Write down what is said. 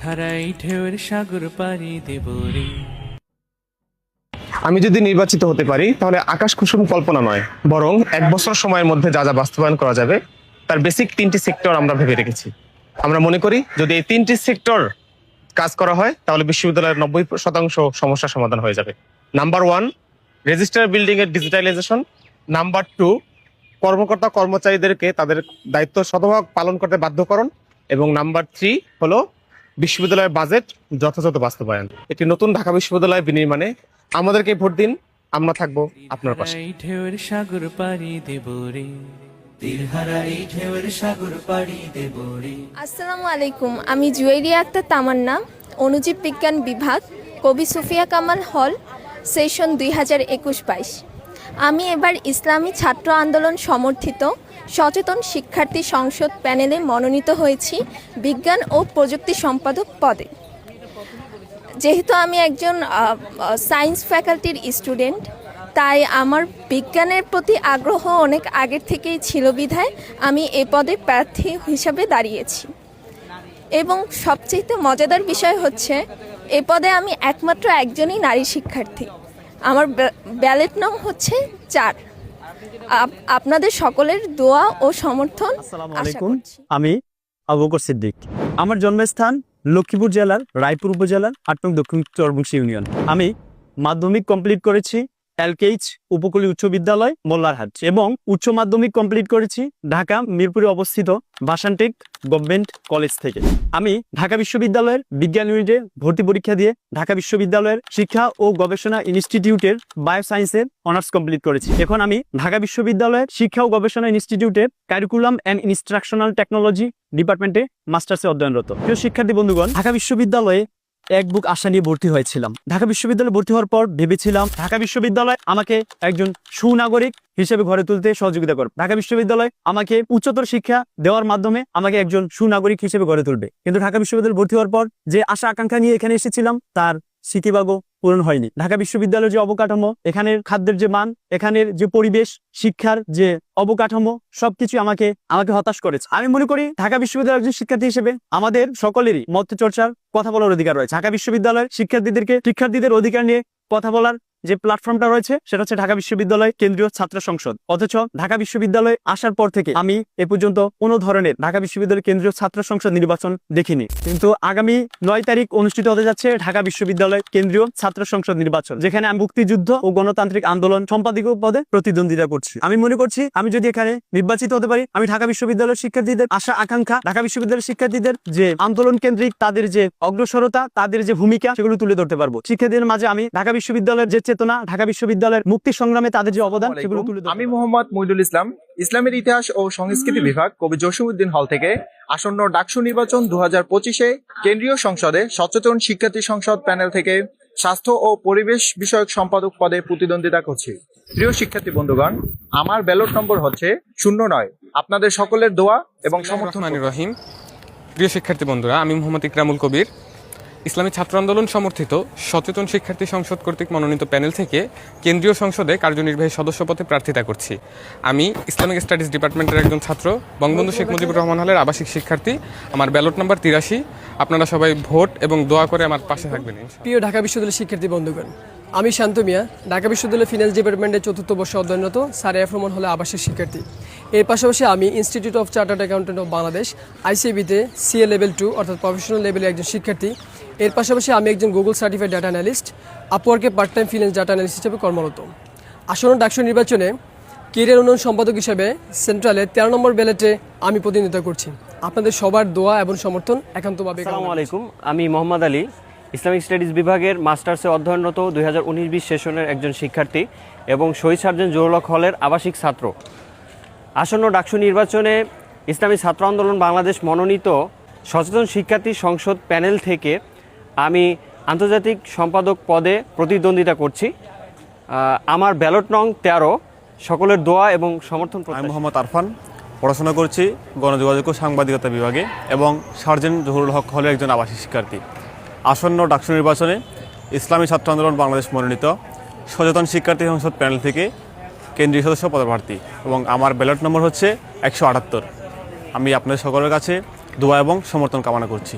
হারাই ঢেউয়ের সাগর পাড়ি দেব রে। আমি যদি নির্বাচিত হতে পারি তাহলে আকাশ কুসুম কল্পনা নয়, বরং 1 বছর সময়ের মধ্যে যা যা বাস্তবায়ন করা যাবে তার বেসিক 3টি সেক্টর আমরা ভেবে রেখেছি। আমরা মনে করি যদি এই 3টি সেক্টর কাজ করা হয় তাহলে বিশ্ববিদ্যালয়ের 90% সমস্যার সমাধান হয়ে যাবে। নাম্বার 1, রেজিস্টার বিল্ডিং এর ডিজিটালাইজেশন। নাম্বার 2, কর্মকর্তা কর্মচারীদেরকে তাদের দায়িত্ব শতভাগ পালন করতে বাধ্যকরণ। এবং নাম্বার 3 হলো বিশ্ববিদ্যালয়ের বাজেট যথাযথ বাস্তবায়ন। একটি নতুন ঢাকা বিশ্ববিদ্যালয় বিনির্মাণে আমাদেরকে ভোট দিন, আমরা থাকবো আপনার পাশে। হারাই ঢেউয়ের সাগর পাড়ি দেব রে, তীর হারাই ঢেউয়ের সাগর পাড়ি দেব রে। আসসালামু আলাইকুম, আমি জুয়েরিয়া আক্তার তামান্না, অণুজীব বিজ্ঞান বিভাগ, কবি সুফিয়া কামাল হল, সেশন 2021-22। আমি এবার ইসলামী ছাত্র আন্দোলন সমর্থিত সচেতন শিক্ষার্থী সংসদ প্যানেলে মনোনীত হয়েছি বিজ্ঞান ও প্রযুক্তি সম্পাদক পদে। যেহেতু আমি একজন সায়েন্স ফ্যাকাল্টির স্টুডেন্ট, তাই আমার বিজ্ঞানের প্রতি আগ্রহ অনেক আগের থেকেই ছিল বিধায় আমি এ পদে প্রার্থী হিসাবে দাঁড়িয়েছি। এবং সবচেয়ে মজাদার বিষয় হচ্ছে এ পদে আমি একমাত্র একজনই নারী শিক্ষার্থী। আমার ব্যালেট নং হচ্ছে 4। আপনাদের সকলের দোয়া ও সমর্থন আসসালামু আশা আলাইকুম, করছি। আমি আবু বকর সিদ্দিক। আমার জন্মস্থান লক্ষ্মীপুর জেলার রায়পুর উপজেলার 8 নং দক্ষিণ চরবংশী ইউনিয়ন। আমি মাধ্যমিক কমপ্লিট করেছি এলকেইচ উপকূলীয় উচ্চ বিদ্যালয় মোল্লারহাট এবং উচ্চ মাধ্যমিক কমপ্লিট করেছি ঢাকা মিরপুরে অবস্থিত ভাসানটেক গভর্নমেন্ট কলেজ থেকে। আমি ঢাকা বিশ্ববিদ্যালয়ের বিজ্ঞান ইউনিটে ভর্তি পরীক্ষা দিয়ে ঢাকা বিশ্ববিদ্যালয়ের শিক্ষা ও গবেষণা ইনস্টিটিউটের বায়োসায়েন্সের অনার্স কমপ্লিট করেছি। এখন আমি ঢাকা বিশ্ববিদ্যালয়ের শিক্ষা ও গবেষণা ইনস্টিটিউটের কারিকুলাম অ্যান্ড ইনস্ট্রাকশনাল টেকনোলজি ডিপার্টমেন্টে মাস্টার্সে অধ্যয়নরত। প্রিয় শিক্ষার্থী বন্ধুগণ, ঢাকা বিশ্ববিদ্যালয়ে এক বুক আশা নিয়ে ভর্তি হয়েছিলাম। ঢাকা বিশ্ববিদ্যালয়ে ভর্তি হওয়ার পর ভেবেছিলাম ঢাকা বিশ্ববিদ্যালয় আমাকে একজন সুনাগরিক হিসেবে গড়ে তুলতে সহযোগিতা করবে। ঢাকা বিশ্ববিদ্যালয় আমাকে উচ্চতর শিক্ষা দেওয়ার মাধ্যমে আমাকে একজন সুনাগরিক হিসেবে গড়ে তুলবে। কিন্তু ঢাকা বিশ্ববিদ্যালয়ে ভর্তি হওয়ার পর যে আশা আকাঙ্ক্ষা নিয়ে এখানে এসেছিলাম তার স্মৃতিভাগও পূরণ হয়নি। ঢাকা বিশ্ববিদ্যালয়ের যে অবকাঠামো, এখানের খাদ্যের যে মান, এখানের যে পরিবেশ, শিক্ষার যে অবকাঠামো, সবকিছু আমাকে হতাশ করেছে। আমি মনে করি ঢাকা বিশ্ববিদ্যালয়ের একজন শিক্ষার্থী হিসেবে আমাদের সকলেরই মত চর্চার কথা বলার অধিকার রয়েছে। ঢাকা বিশ্ববিদ্যালয়ের শিক্ষার্থীদের অধিকার নিয়ে কথা বলার যে প্ল্যাটফর্মটা রয়েছে সেটা হচ্ছে ঢাকা বিশ্ববিদ্যালয় কেন্দ্রীয় ছাত্র সংসদ। অথচ ঢাকা বিশ্ববিদ্যালয়ে আসার পর থেকে আমি এ পর্যন্ত কোনো ধরনের ঢাকা বিশ্ববিদ্যালয় কেন্দ্রীয় ছাত্র সংসদ নির্বাচন দেখিনি। কিন্তু আগামী 9 তারিখ অনুষ্ঠিত হতে যাচ্ছে ঢাকা বিশ্ববিদ্যালয় কেন্দ্রীয় ছাত্র সংসদ নির্বাচন, যেখানে আমি মুক্তিযুদ্ধ ও গণতান্ত্রিক আন্দোলন সম্পাদকীয় পদে প্রতিদ্বন্দ্বিতা করছি। আমি মনে করছি আমি যদি এখানে নির্বাচিত হতে পারি, আমি ঢাকা বিশ্ববিদ্যালয়ের শিক্ষার্থীদের আশা আকাঙ্ক্ষা, ঢাকা বিশ্ববিদ্যালয়ের শিক্ষার্থীদের যে আন্দোলন কেন্দ্রিক তাদের যে অগ্রসরতা, তাদের যে ভূমিকা, সেগুলো তুলে ধরতে পারবো। শিক্ষার্থীদের মাঝে আমি ঢাকা বিশ্ববিদ্যালয়ের যে চেতনা, ঢাকা বিশ্ববিদ্যালয়ের মুক্তি সংগ্রামে তাদের যে অবদান, সেগুলো তুলে ধরতে আমি পারবো। মোহাম্মদ মইদুল ইসলাম, ইসলামের ইতিহাস ও সংস্কৃতি বিভাগ, কবি জসিমউদ্দিন হল থেকে আসন্ন ডাকসু নির্বাচন 2025-এ কেন্দ্রীয় সংসদে সচেতন শিক্ষার্থী সংসদ প্যানেল থেকে স্বাস্থ্য ও পরিবেশ বিষয়ক সম্পাদক পদে প্রতিদ্বন্দ্বিতা করছি। প্রিয় শিক্ষার্থী বন্ধুগণ, আমার ব্যালট নম্বর হচ্ছে 09। আপনাদের সকলের দোয়া এবং সমর্থন। রহিম। প্রিয় শিক্ষার্থী বন্ধুরা, আমি মোহাম্মদ ইকরামুল কবির, ইসলামী ছাত্র আন্দোলন সমর্থিত সচেতন শিক্ষার্থী সংসদ কর্তৃক মনোনীত প্যানেল থেকে কেন্দ্রীয় সংসদে কার্যনির্বাহী সদস্য পদে প্রার্থিতা করছি। আমি ইসলামিক স্টাডিজ ডিপার্টমেন্টের একজন ছাত্র, বঙ্গবন্ধু শেখ মুজিবুর রহমান হলের আবাসিক শিক্ষার্থী। আমার ব্যালট নাম্বার 83। আপনারা সবাই ভোট এবং দোয়া করে আমার পাশে থাকবেন। প্রিয় ঢাকা বিশ্ববিদ্যালয়ের শিক্ষার্থী বন্ধুগণ, আমি শান্ত মিয়া, ঢাকা বিশ্ববিদ্যালয় ফিনান্স ডিপার্টমেন্টের 4র্থ বর্ষে অধ্যয়নরত স্যার এফ রহমান হলে আবাসিক শিক্ষার্থী। এর পাশাপাশি আমি institute of chartered accountant of Bangladesh আইসিবিতে সিএ লেভেল 2 অর্থাৎ প্রফেশনাল লেভেলের একজন শিক্ষার্থী। এর পাশাপাশি আমি একজন গুগল সার্টিফাইড ডাটা অ্যানালিস্ট, আপওয়ার্কে part time finance data analyst হিসেবে কর্মরত। আসন্ন ডাকসু নির্বাচনে ক্যারিয়ার উন্নয়ন সম্পাদক হিসেবে সেন্ট্রালের 13 নম্বর ব্যালেটে আমি প্রতিনিধিত্ব করছি। আপনাদের সবার দোয়া এবং সমর্থন একান্তভাবে। আসসালামু আলাইকুম, আমি মোহাম্মদ আলী, ইসলামিক স্টাডিজ বিভাগের মাস্টার্সে অধ্যয়নরত 2019-20 সেশনের একজন শিক্ষার্থী এবং শহীদ সার্জেন্ট জহুরুল হক হলের আবাসিক ছাত্র। আসন্ন ডাকসু নির্বাচনে ইসলামী ছাত্র আন্দোলন বাংলাদেশ মনোনীত সচেতন শিক্ষার্থী সংসদ প্যানেল থেকে আমি আন্তর্জাতিক সম্পাদক পদে প্রতিদ্বন্দ্বিতা করছি। আমার ব্যালট নং 13। সকলের দোয়া এবং সমর্থন। আমি মোহাম্মদ আরফান, পড়াশোনা করছি গণযোগাযোগ ও সাংবাদিকতা বিভাগে এবং সার্জেন্ট জহুরুল হক হলের একজন আবাসিক শিক্ষার্থী। আসন্ন ডাকসু নির্বাচনে ইসলামী ছাত্র আন্দোলন বাংলাদেশ মনোনীত সচেতন শিক্ষার্থী সংসদ প্যানেল থেকে কেন্দ্রীয় সদস্য পদপ্রার্থী এবং আমার ব্যালট নম্বর হচ্ছে 178। আমি আপনাদের সকলের কাছে দোয়া এবং সমর্থন কামনা করছি।